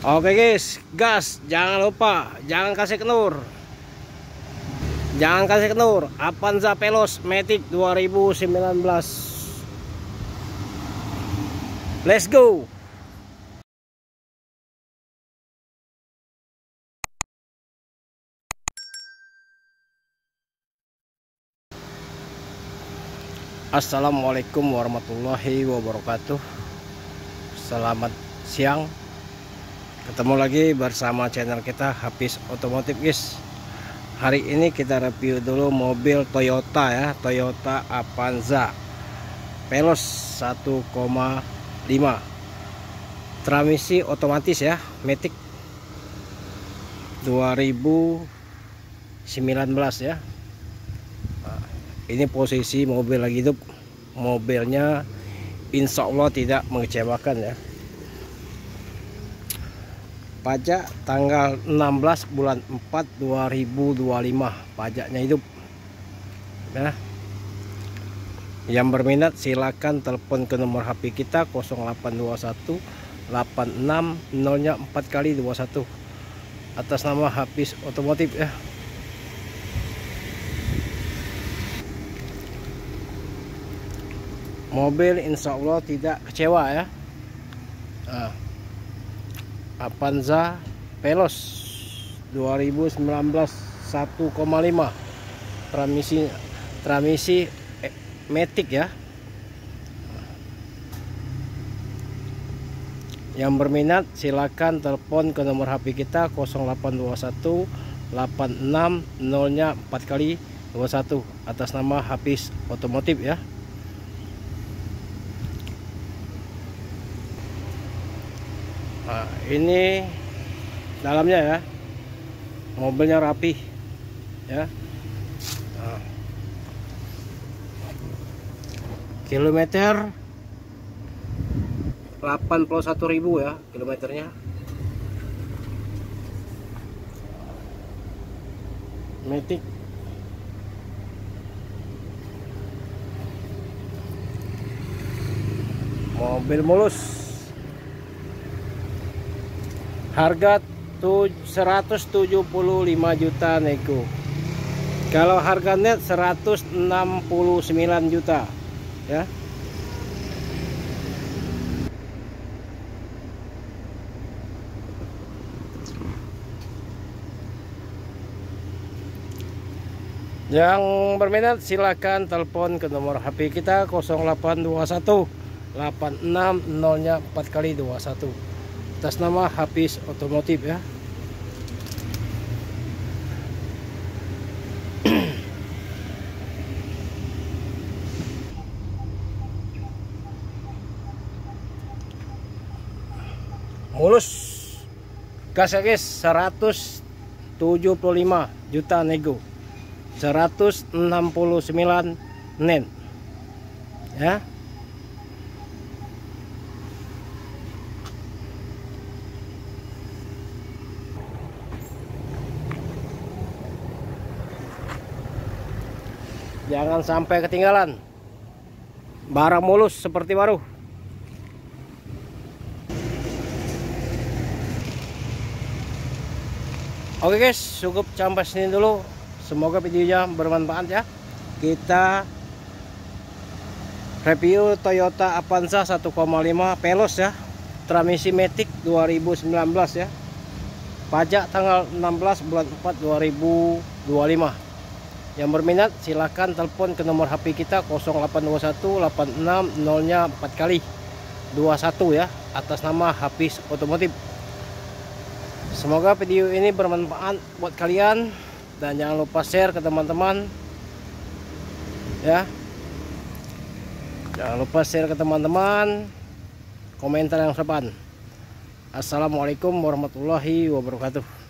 Oke guys, gas, jangan lupa, jangan kasih kenur. Jangan kasih kenur. Avanza Veloz Matic 2019. Let's go. Assalamualaikum warahmatullahi wabarakatuh. Selamat siang. Ketemu lagi bersama channel kita Hafiz Otomotif guys. Hari ini kita review dulu mobil Toyota ya, Toyota Avanza Veloz 1,5 transmisi otomatis ya, Matic 2019 ya. Ini posisi mobil lagi hidup. Mobilnya insya Allah tidak mengecewakan ya. Pajak tanggal 16 bulan 4 2025. Pajaknya hidup ya. Yang berminat silakan telepon ke nomor HP kita 0821 86 0-nya 4 kali 21 atas nama Hafiz Otomotif ya. Mobil insya Allah tidak kecewa ya. Avanza Veloz 2019 1,5 transmisi Matic ya. Yang berminat silakan telepon ke nomor HP kita 0821 86 0-nya 4 kali 21 atas nama Hafiz Otomotif ya. Nah, ini dalamnya ya, mobilnya rapi ya. Nah, kilometer 81.000 ya kilometernya. Matic mobil mulus. Harga 175 juta nego. Kalau harga net 169 juta ya. Yang berminat silakan telepon ke nomor HP kita 0821 86 0-nya 4 kali 21 atas nama Hafiz Otomotif ya. Mulus gas ya guys, 175 juta nego, 169 nen ya. Jangan sampai ketinggalan, barang mulus seperti baru. Oke guys, cukup sampai sini dulu. Semoga videonya bermanfaat ya. Kita review Toyota Avanza 1,5 Veloz ya, transmisi Matic 2019 ya. Pajak tanggal 16 bulan 4 2025. Yang berminat silakan telepon ke nomor HP kita 0821 86 0-nya 4 kali 21 ya atas nama Hafiz Otomotif. Semoga video ini bermanfaat buat kalian dan jangan lupa share ke teman-teman ya. Jangan lupa share ke teman-teman, komentar yang sopan. Assalamualaikum warahmatullahi wabarakatuh.